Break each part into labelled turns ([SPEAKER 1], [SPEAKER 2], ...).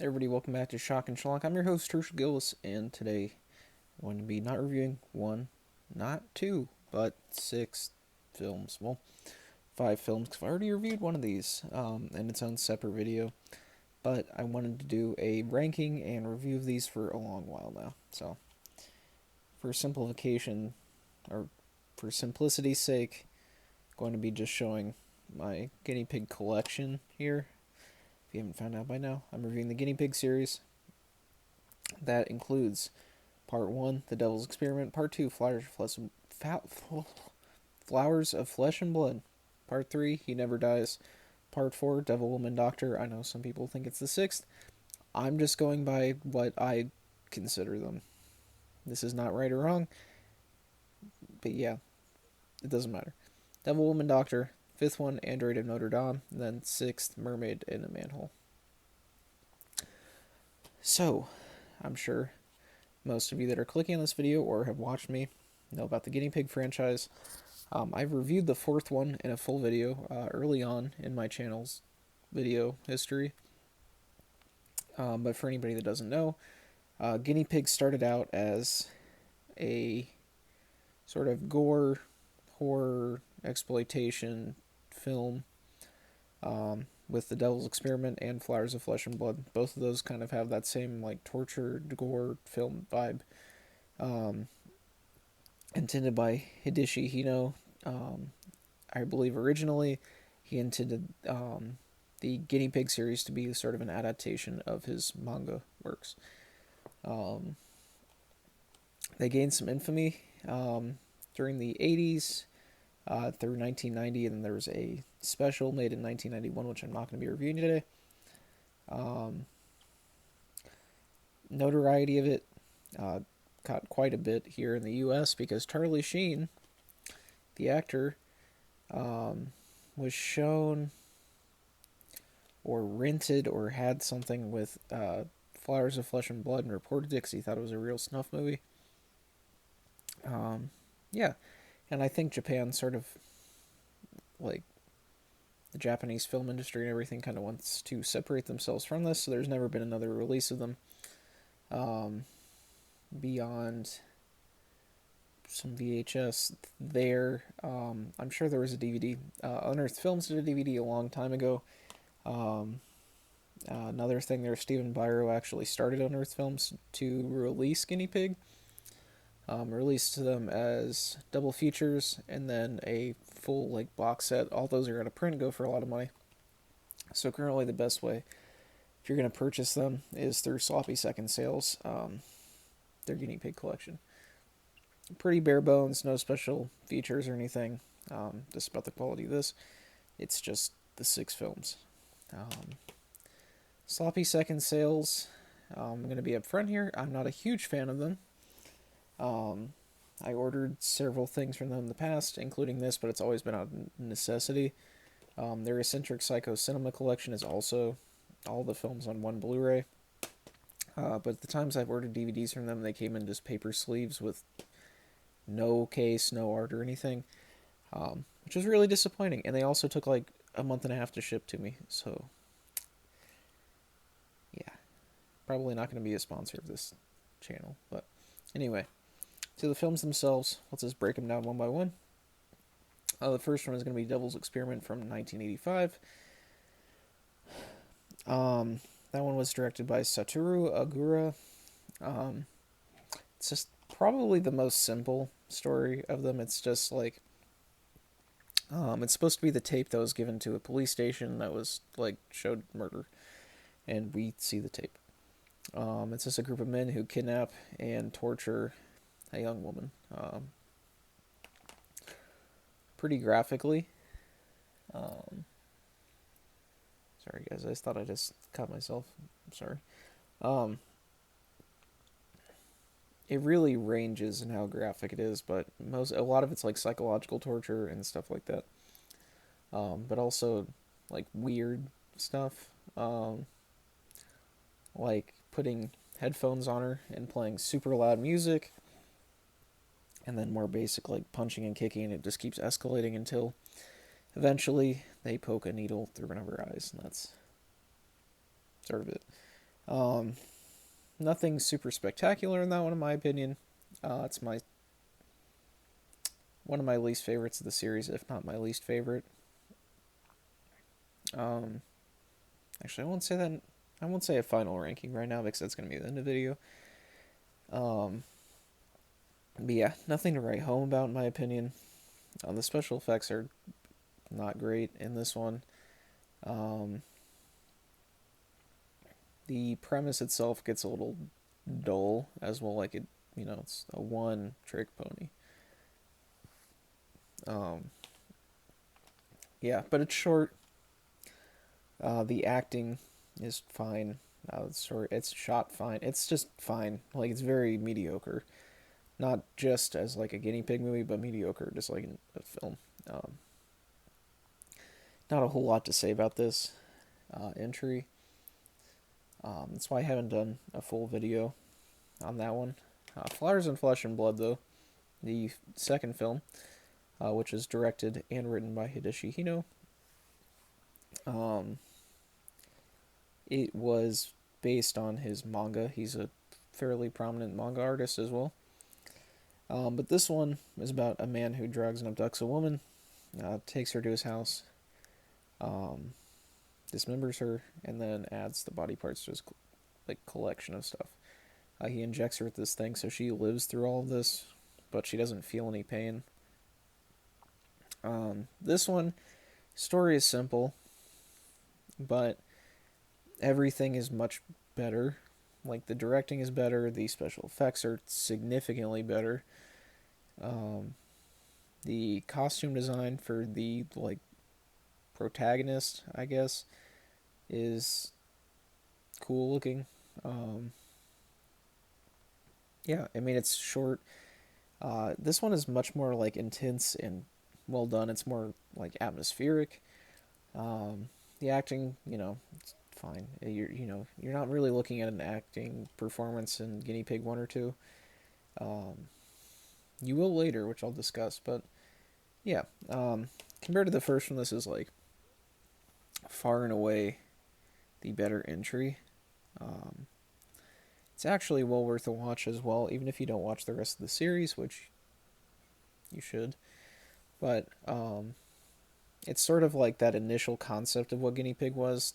[SPEAKER 1] Everybody, welcome back to Shock and Schlock. I'm your host, Herschel Gillis, and today I'm going to be not reviewing one, not two, but six films. Well, five films, because I've already reviewed one of these in its own separate video, but I wanted to do a ranking and review of these for a long while now. So, for simplification, or for simplicity's sake, I'm going to be just showing my guinea pig collection here. If you haven't found out by now, I'm reviewing the guinea pig series. That includes Part 1, The Devil's Experiment. Part 2, Flowers of Flesh and Blood. Part 3, He Never Dies. Part 4, Devil Woman Doctor. I know some people think it's the sixth. I'm just going by what I consider them. This is not right or wrong, but yeah, it doesn't matter. Devil Woman Doctor. Fifth one, Android of Notre Dame. And then sixth, Mermaid in a Manhole. So, I'm sure most of you that are clicking on this video or have watched me know about the guinea pig franchise. I've reviewed the fourth one in a full video early on in my channel's video history. But for anybody that doesn't know, Guinea Pig started out as a sort of gore, horror, exploitation film with The Devil's Experiment and Flowers of Flesh and Blood. Both of those kind of have that same like torture, gore film vibe. Intended by Hideshi Hino. I believe originally he intended the Guinea Pig series to be sort of an adaptation of his manga works. They gained some infamy during the 80s through 1990, and then there was a special made in 1991, which I'm not going to be reviewing today. Notoriety of it got quite a bit here in the U.S. because Charlie Sheen, the actor, was shown or rented or had something with Flowers of Flesh and Blood and reported it because he thought it was a real snuff movie. Yeah, and I think Japan sort of, like, the Japanese film industry and everything kind of wants to separate themselves from this, so there's never been another release of them beyond some VHS there. I'm sure there was a DVD. Unearthed Films did a DVD a long time ago. Another thing there, Stephen Byro actually started Unearthed Films to release Guinea Pig. Released them as double features and then a full like box set. All those are going to print and go for a lot of money. So currently the best way, if you're going to purchase them, is through sloppy second sales. Their Guinea Pig collection. Pretty bare bones, no special features or anything. Just about the quality of this. It's just the 6 films. Sloppy second sales. I'm going to be upfront here. I'm not a huge fan of them. I ordered several things from them in the past, including this, but it's always been out of necessity. Their Eccentric Psycho Cinema collection is also all the films on one Blu-ray. But the times I've ordered DVDs from them, they came in just paper sleeves with no case, no art or anything, which was really disappointing. And they also took like a month and a half to ship to me, so yeah, probably not going to be a sponsor of this channel. But anyway, to the films themselves, let's just break them down one by one. The first one is going to be Devil's Experiment from 1985. That one was directed by Satoru Agura. It's just probably the most simple story of them. It's just like, it's supposed to be the tape that was given to a police station that was like showed murder, and we see the tape. It's just a group of men who kidnap and torture a young woman, pretty graphically. Sorry guys, I just thought I just caught myself. I'm sorry. It really ranges in how graphic it is, but a lot of it's like psychological torture and stuff like that. But also like weird stuff, like putting headphones on her and playing super loud music, and then more basic like punching and kicking, and it just keeps escalating until eventually they poke a needle through one of her eyes, and that's sort of it. Um, Nothing super spectacular in that one, in my opinion. It's my one of my least favorites of the series, if not my least favorite. Um, Actually, I won't say that. I won't say a final ranking right now because that's going to be the end of the video. Um, but yeah, nothing to write home about in my opinion. The special effects are not great in this one. Um, the premise itself gets a little dull as well. Like it's a one trick pony. Um, yeah, but it's short. The acting is fine. It's shot fine. It's just fine. Like it's very mediocre. Not just as like a guinea pig movie, but mediocre, just like in a film. Um, Not a whole lot to say about this entry. That's why I haven't done a full video on that one. Flowers and Flesh and Blood, though, the second film, which is directed and written by Hideshi Hino. Um, it was based on his manga. He's a fairly prominent manga artist as well. But this one is about a man who drugs and abducts a woman, takes her to his house, um, dismembers her, and then adds the body parts to his like collection of stuff. He injects her with this thing, so she lives through all of this, but she doesn't feel any pain. This one, story is simple, but everything is much better. Like the directing is better, the special effects are significantly better. Um, the costume design for the like protagonist, I guess, is cool looking. Um, yeah, I mean it's short. This one is much more like intense and well done. It's more like atmospheric. Um, the acting, it's fine. You're not really looking at an acting performance in Guinea Pig 1 or 2. Um, you will later, which I'll discuss. But yeah, compared to the first one, this is like far and away the better entry. Um, it's actually well worth a watch as well, even if you don't watch the rest of the series, which you should. But it's sort of like that initial concept of what Guinea Pig was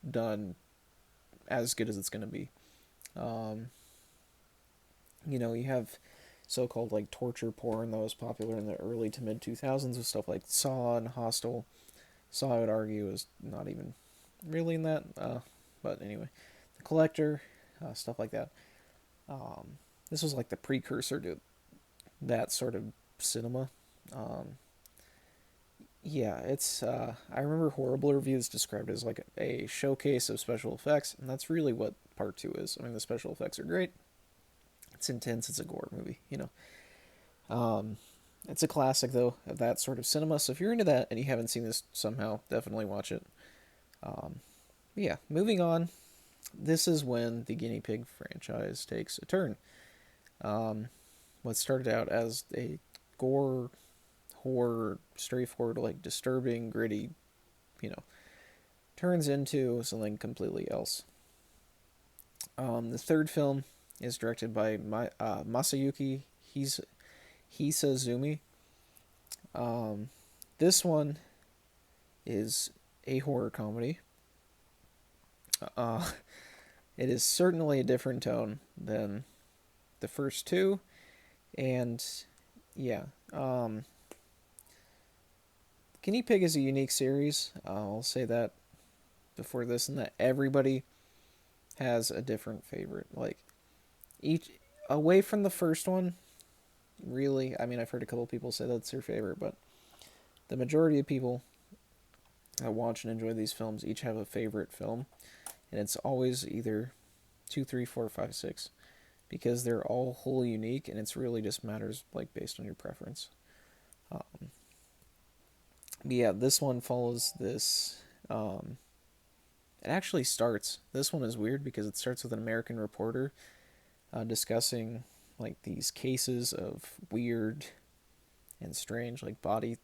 [SPEAKER 1] done as good as it's going to be. Um, you have so-called like torture porn that was popular in the early to mid 2000s with stuff like Saw and Hostel. Saw, I would argue, is not even really in that. But anyway, The Collector, stuff like that. This was like the precursor to that sort of cinema. Um, yeah, it's. I remember horrible reviews described it as like a showcase of special effects, and that's really what Part Two is. I mean, the special effects are great. It's intense. It's a gore movie. It's a classic though of that sort of cinema. So if you're into that and you haven't seen this somehow, definitely watch it. Um, yeah, moving on. This is when the Guinea Pig franchise takes a turn. What started out as a gore, horror, straightforward, like disturbing, gritty, you know, turns into something completely else. The third film is directed by Masayuki Hisazumi. Um, this one is a horror comedy. Uh, it is certainly a different tone than the first two, and yeah, Guinea Pig is a unique series. I'll say that before this, and that everybody has a different favorite. Like each away from the first one, really. I mean, I've heard a couple people say that's their favorite, but the majority of people that watch and enjoy these films each have a favorite film, and it's always either 2, 3, 4, 5, 6, because they're all wholly unique, and it's really just matters like based on your preference. Um, yeah, this one follows this. It actually starts. This one is weird because it starts with an American reporter discussing like these cases of weird and strange like body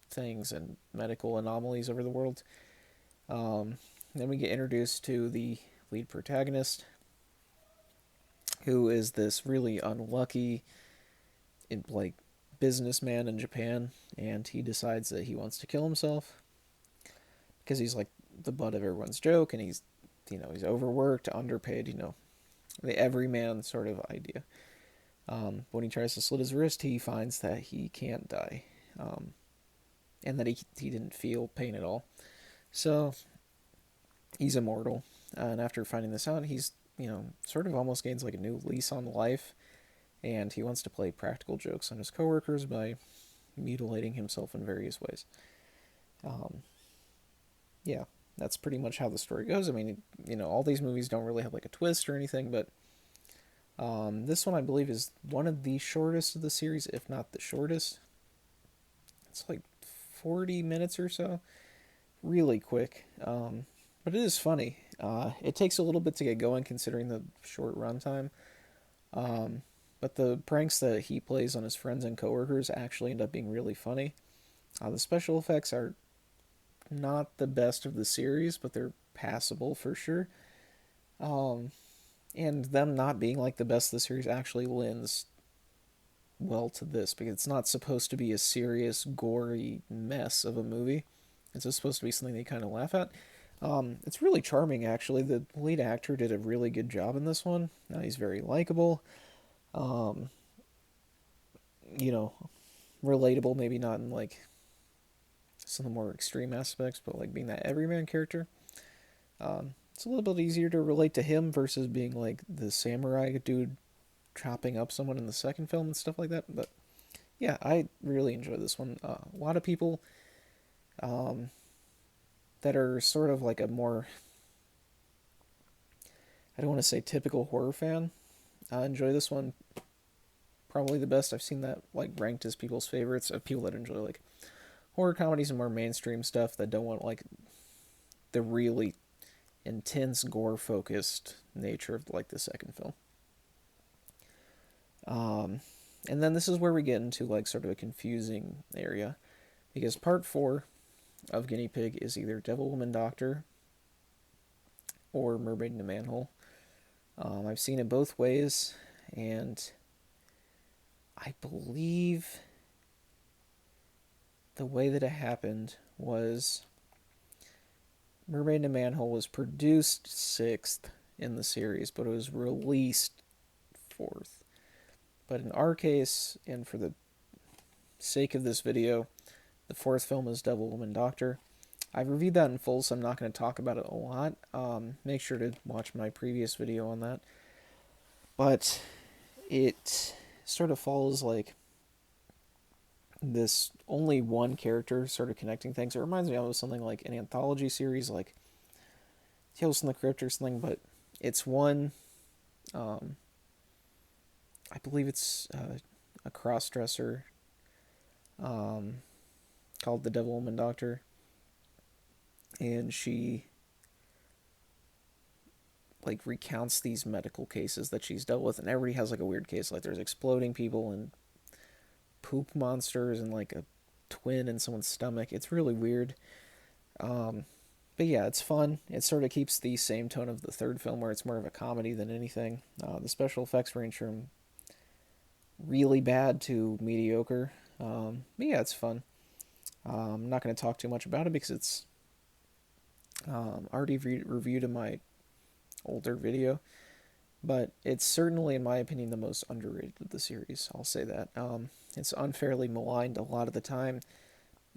[SPEAKER 1] things and medical anomalies over the world. Then we get introduced to the lead protagonist, who is this really unlucky, like, businessman in Japan, and he decides that he wants to kill himself because he's like the butt of everyone's joke, and he's overworked, underpaid, the everyman sort of idea. When he tries to slit his wrist, he finds that he can't die, and that he didn't feel pain at all. So he's immortal. And after finding this out, he's, sort of almost gains like a new lease on life. And he wants to play practical jokes on his coworkers by mutilating himself in various ways. Um, yeah, that's pretty much how the story goes. I mean, all these movies don't really have like a twist or anything, but this one I believe is one of the shortest of the series, if not the shortest. It's like 40 minutes or so. Really quick. But it is funny. It takes a little bit to get going considering the short runtime. Um, but the pranks that he plays on his friends and coworkers actually end up being really funny. The special effects are not the best of the series, but they're passable for sure. Um, and them not being like the best of the series actually lends well to this because it's not supposed to be a serious, gory mess of a movie. It's just supposed to be something they kind of laugh at. It's really charming, actually. The lead actor did a really good job in this one. He's very likable. Um, you know, relatable, maybe not in like some of the more extreme aspects, but like being that everyman character. It's a little bit easier to relate to him versus being like the samurai dude chopping up someone in the second film and stuff like that. But yeah, I really enjoy this one. A lot of people um, that are sort of like a more, I don't want to say typical horror fan, enjoy this one probably the best. I've seen that like ranked as people's favorites of people that enjoy like horror comedies and more mainstream stuff that don't want like the really intense gore focused nature of like the second film. Um, and then this is where we get into like sort of a confusing area because part 4 of Guinea Pig is either Devil Woman Doctor or Mermaid in a Manhole. I've seen it both ways, and I believe the way that it happened was Mermaid in a Manhole was produced 6th in the series, but it was released 4th. But in our case, and for the sake of this video, the 4th film is Devil Woman Doctor. I've reviewed that in full, so I'm not going to talk about it a lot. Make sure to watch my previous video on that. But it sort of follows like this only one character sort of connecting things. It reminds me of something like an anthology series like Tales from the Crypt or something, but it's one, um, I believe it's a cross-dresser um, called the Devil Woman Doctor, and she like recounts these medical cases that she's dealt with, and everybody has like a weird case. Like there's exploding people and poop monsters and like a twin in someone's stomach. It's really weird. Um, but yeah, it's fun. It sort of keeps the same tone of the third film, where it's more of a comedy than anything. The special effects range from really bad to mediocre. But yeah, it's fun. I'm not going to talk too much about it because it's already reviewed in my older video. But it's certainly, in my opinion, the most underrated of the series. I'll say that. It's unfairly maligned a lot of the time.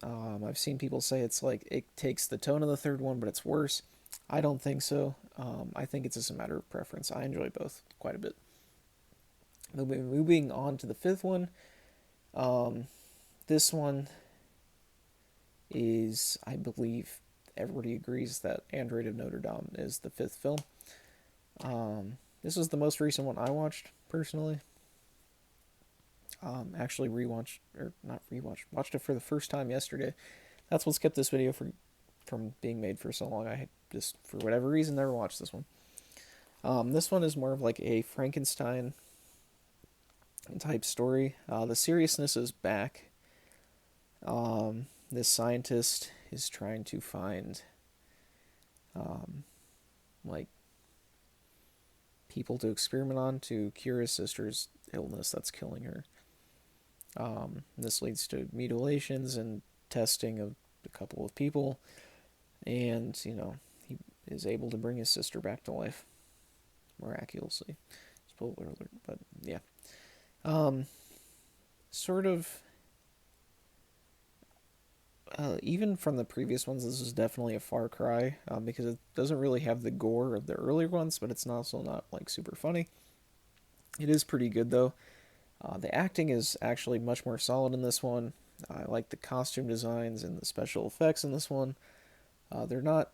[SPEAKER 1] I've seen people say it's like it takes the tone of the third one, but it's worse. I don't think so. I think it's just a matter of preference. I enjoy both quite a bit. Moving on to the 5th one. This one is, I believe, everybody agrees that Android of Notre Dame is the 5th film. This was the most recent one I watched, personally. Actually rewatched, or not rewatched, watched it for the first time yesterday. That's what's kept this video from being made for so long. I just, for whatever reason, never watched this one. This one is more of like a Frankenstein type story. The seriousness is back. This scientist is trying to find, like, people to experiment on to cure his sister's illness that's killing her. This leads to mutilations and testing of a couple of people, and he is able to bring his sister back to life miraculously. Spoiler alert, but yeah. Um, Sort of. Even from the previous ones, this is definitely a far cry because it doesn't really have the gore of the earlier ones, but it's also not like super funny. It is pretty good though. The acting is actually much more solid in this one. I like the costume designs and the special effects in this one. They're not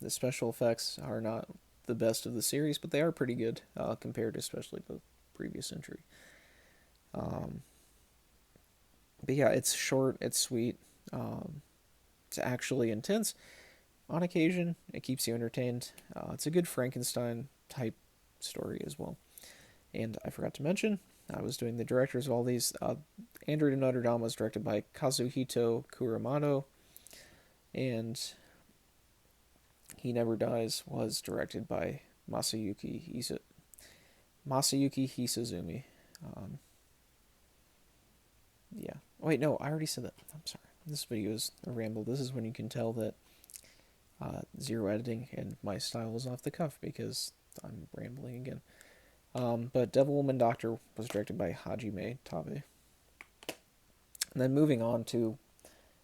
[SPEAKER 1] the special effects are not the best of the series, but they are pretty good compared to especially the previous entry. Um, but yeah, it's short, it's sweet, it's actually intense on occasion. It keeps you entertained. It's a good Frankenstein type story as well. And I forgot to mention, I was doing the directors of all these. Android in Notre Dame was directed by Kazuhito Kuramoto, and He Never Dies was directed by Masayuki Hisazumi. Um, yeah. Wait, no, I already said that. I'm sorry. This video is a ramble. This is when you can tell that zero editing and my style is off the cuff because I'm rambling again. But Devil Woman Doctor was directed by Hajime Tabe. And then moving on to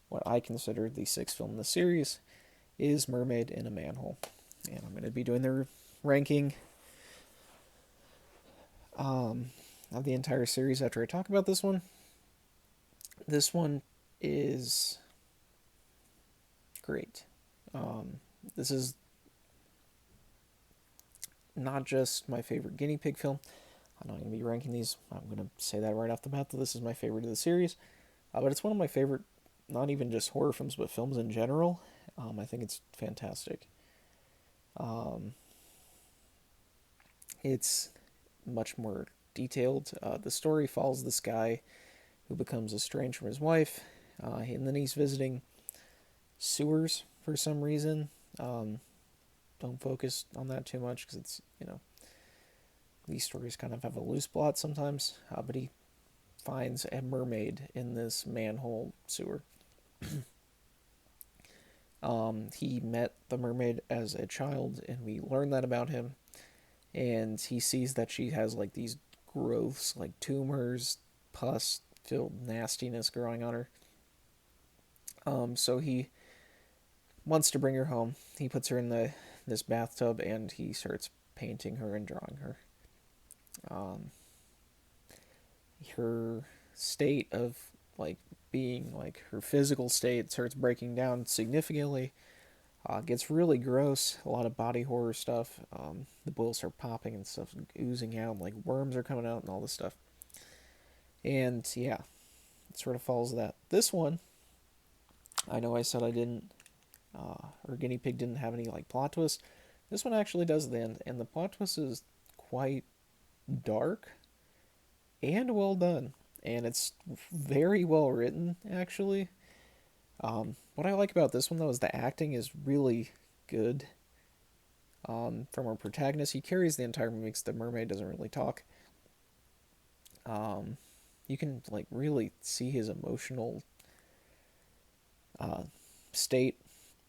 [SPEAKER 1] what I consider the sixth film in the series is Mermaid in a Manhole. And I'm going to be doing the ranking of the entire series after I talk about this one. This one is great. This is not just my favorite guinea pig film. I'm not going to be ranking these. I'm going to say that right off the bat that this is my favorite of the series. But it's one of my favorite, not even just horror films, but films in general. I think it's fantastic. It's much more detailed. The story follows this guy who becomes estranged from his wife, and then he's visiting sewers for some reason. Don't focus on that too much because it's, these stories kind of have a loose plot sometimes, but he finds a mermaid in this manhole sewer. He met the mermaid as a child, and we learn that about him. And he sees that she has like these growths, like tumors, pus, filled nastiness growing on her. So he wants to bring her home. He puts her in this bathtub, and he starts painting her and drawing her. Her state of like being like her physical state starts breaking down significantly. Gets really gross. A lot of body horror stuff. The boils are popping and stuff, oozing out. Like worms are coming out and all this stuff. And yeah, it sort of follows that. This one, I know I said I didn't, or Guinea Pig didn't have any like plot twists. This one actually does at the end, and the plot twist is quite dark and well done, and it's very well written actually. What I like about this one though is the acting is really good. From our protagonist, he carries the entire movie because the mermaid doesn't really talk. You can like really see his emotional state,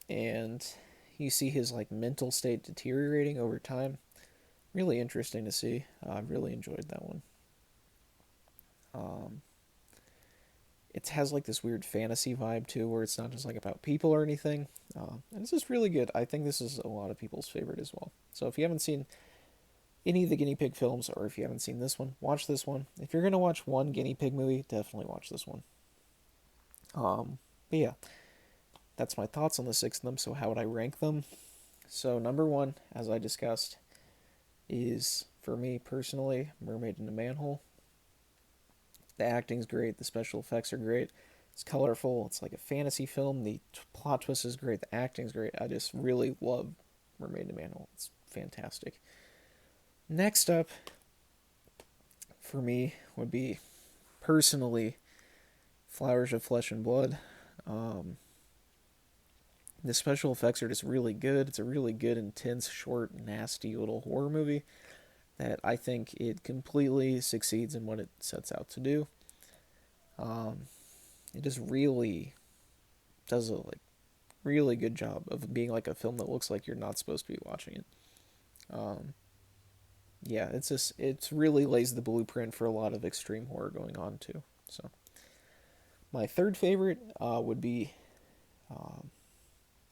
[SPEAKER 1] and you see his like mental state deteriorating over time. Really interesting to see. I really enjoyed that one. It has like this weird fantasy vibe too, where it's not just like about people or anything. And it's just really good. I think this is a lot of people's favorite as well. So if you haven't seen any of the guinea pig films, or if you haven't seen this one, watch this one. If you're gonna watch one guinea pig movie, definitely watch this one. But yeah, that's my thoughts on the six of them. So how would I rank them? So number one, as I discussed, is for me personally, Mermaid in a Manhole. The acting's great. The special effects are great. It's colorful. It's like a fantasy film. The plot twist is great. The acting's great. I just really love Mermaid in a Manhole. It's fantastic. Next up, for me, would be personally Flowers of Flesh and Blood. The special effects are just really good. It's a really good, intense, short, nasty little horror movie that I think it completely succeeds in what it sets out to do. Um, it just really does a really good job of being like a film that looks like you're not supposed to be watching it. Um, yeah, it's really lays the blueprint for a lot of extreme horror going on too. So my third favorite would be um,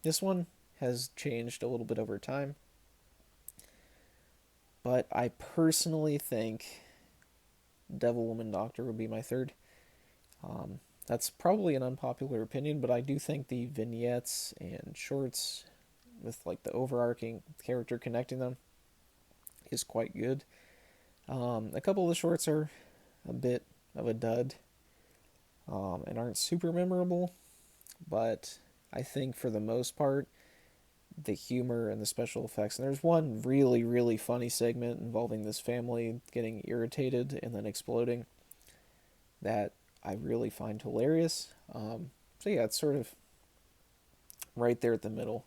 [SPEAKER 1] this one has changed a little bit over time, but I personally think Devil Woman Doctor would be my third. Um, that's probably an unpopular opinion, but I do think the vignettes and shorts with like the overarching character connecting them is quite good. A couple of the shorts are a bit of a dud and aren't super memorable, but I think for the most part, the humor and the special effects. And there's one really, really funny segment involving this family getting irritated and then exploding that I really find hilarious. So yeah, it's sort of right there at the middle.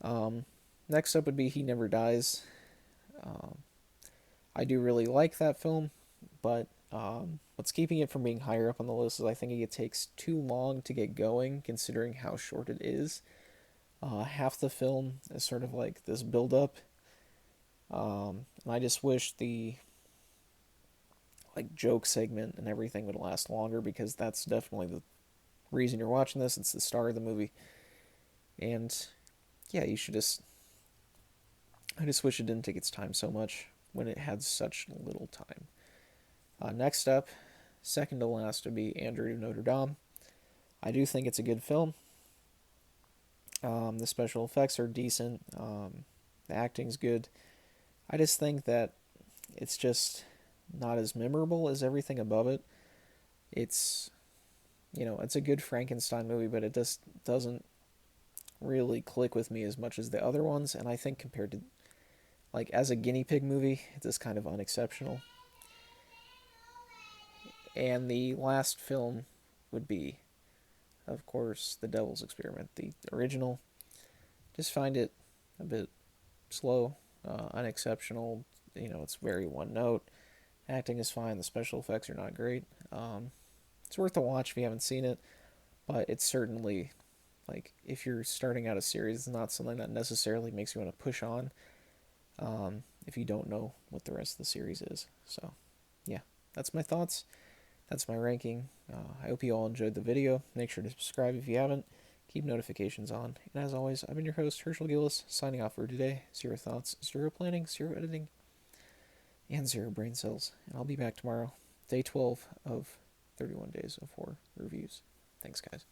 [SPEAKER 1] Um, Next up would be He Never Dies. Um, I do really like that film, but what's keeping it from being higher up on the list is I think it takes too long to get going, considering how short it is. Half the film is sort of like this build up, and I just wish the like joke segment and everything would last longer because that's definitely the reason you're watching this. It's the star of the movie, and yeah, you should just. I just wish it didn't take its time so much when it had such little time. Next up, second to last would be Andrew Notre Dame. I do think it's a good film. The special effects are decent. The acting's good. I just think that it's just not as memorable as everything above it. It's it's a good Frankenstein movie, but it just doesn't really click with me as much as the other ones. And I think compared to like as a guinea pig movie, it's just kind of unexceptional. And the last film would be, of course, The Devil's Experiment, the original. Just find it a bit slow, unexceptional. It's very one note. Acting is fine. The special effects are not great. It's worth a watch if you haven't seen it, but it's certainly like if you're starting out a series, it's not something that necessarily makes you want to push on. If you don't know what the rest of the series is. So, yeah, that's my thoughts. That's my ranking. I hope you all enjoyed the video. Make sure to subscribe if you haven't. Keep notifications on. And as always, I've been your host, Herschel Gillis, signing off for today. Zero thoughts, zero planning, zero editing, and zero brain cells. And I'll be back tomorrow, day 12 of 31 days of horror reviews. Thanks, guys.